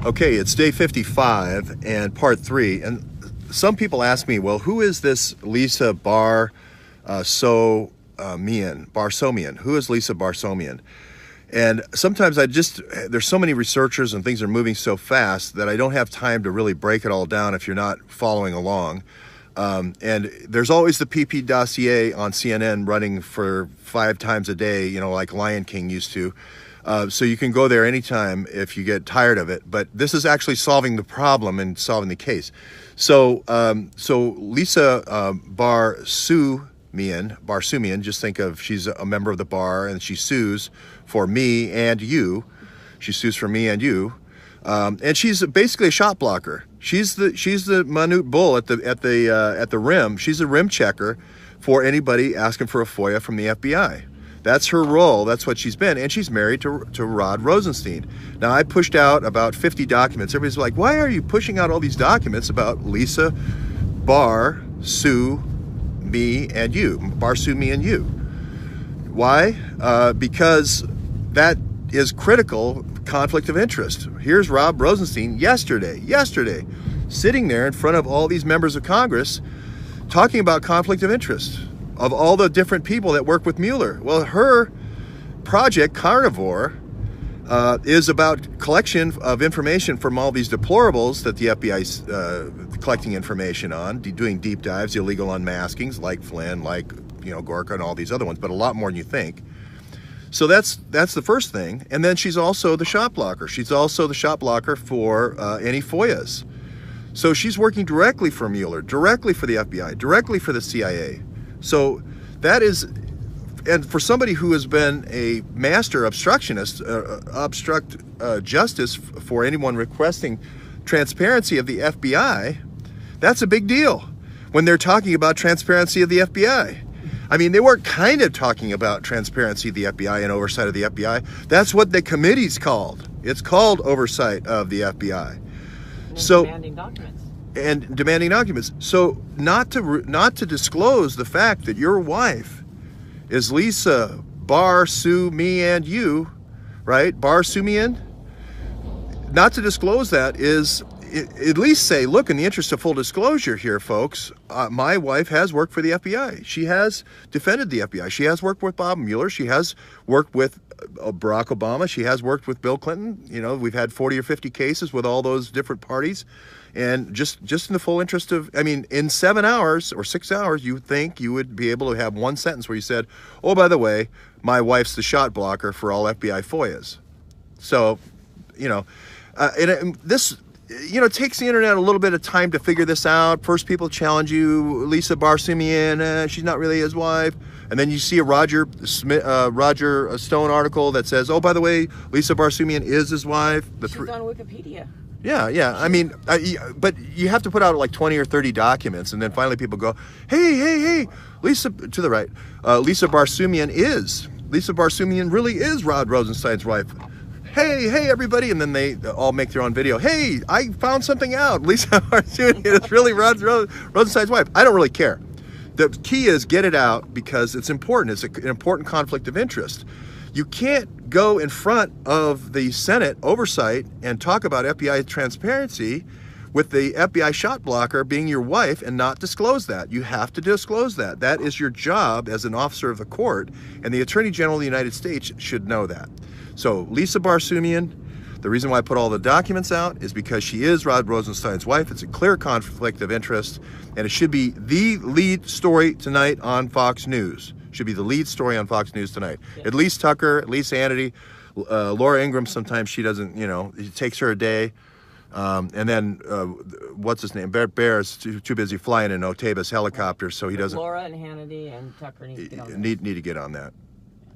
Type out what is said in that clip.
Okay, it's day 55 and part 3. And some people ask me, well, who is this Lisa Barsoomian? Who is Lisa Barsoomian? And sometimes there's so many researchers and things are moving so fast that I don't have time to really break it all down if you're not following along. And there's always the PP dossier on CNN running for 5 times a day, like Lion King used to. So you can go there anytime if you get tired of it. But this is actually solving the problem and solving the case. So Lisa Barsoomian, just think of, she's a member of the bar and she sues for me and you. She sues for me and you. And she's basically a shot blocker. She's the minute bull at the rim. She's a rim checker for anybody asking for a FOIA from the FBI. That's her role. That's what she's been. And she's married to Rod Rosenstein. Now, I pushed out about 50 documents. Everybody's like, why are you pushing out all these documents about Lisa Barsoomian and you? Why? Because that is critical conflict of interest. Here's Rod Rosenstein yesterday, sitting there in front of all these members of Congress talking about conflict of interest of all the different people that work with Mueller. Well, her project, Carnivore, is about collection of information from all these deplorables that the FBI's collecting information on, doing deep dives, illegal unmaskings, like Flynn, like Gorka and all these other ones, but a lot more than you think. So that's the first thing. And then she's also the shot blocker. She's also the shot blocker for any FOIAs. So she's working directly for Mueller, directly for the FBI, directly for the CIA. So that is, and for somebody who has been a master obstructionist, obstruct justice for anyone requesting transparency of the FBI, that's a big deal when they're talking about transparency of the FBI. I mean, they weren't kind of talking about transparency of the FBI and oversight of the FBI. That's what the committee's called. It's called oversight of the FBI. So demanding documents. And demanding documents. So not to disclose the fact that your wife is Lisa Barsoomian, you, right? Barsoomian. Not to disclose that is at least say, look, in the interest of full disclosure here, folks, my wife has worked for the FBI. She has defended the FBI. She has worked with Bob Mueller. She has worked with Barack Obama. She has worked with Bill Clinton. We've had 40 or 50 cases with all those different parties. And just in the full interest of, in 7 hours or 6 hours, you think you would be able to have one sentence where you said, oh, by the way, my wife's the shot blocker for all FBI FOIAs. So, this, it takes the internet a little bit of time to figure this out. First, people challenge you, Lisa Barsoomian, she's not really his wife. And then you see a Roger Stone article that says, oh, by the way, Lisa Barsoomian is his wife. She's on Wikipedia. Yeah. But you have to put out like 20 or 30 documents, and then finally people go, hey, Lisa, to the right, Lisa Barsoomian really is Rod Rosenstein's wife. Hey, everybody. And then they all make their own video. Hey, I found something out. Lisa Barsoomian is really Rod Rosenstein's wife. I don't really care. The key is get it out because it's important. It's an important conflict of interest. You can't go in front of the Senate oversight and talk about FBI transparency with the FBI shot blocker being your wife and not disclose that. You have to disclose that. That is your job as an officer of the court, and the Attorney General of the United States should know that. So Lisa Barsoomian, the reason why I put all the documents out is because she is Rod Rosenstein's wife. It's a clear conflict of interest, and it should be the lead story tonight on Fox News. Should be the lead story on Fox News tonight. Yeah. At least Tucker, at least Hannity, Laura Ingraham, sometimes she doesn't, it takes her a day. And then, what's his name? Bear is too busy flying in Otaba's helicopter, so he doesn't. Laura and Hannity and Tucker need to get on that. Need to get on that.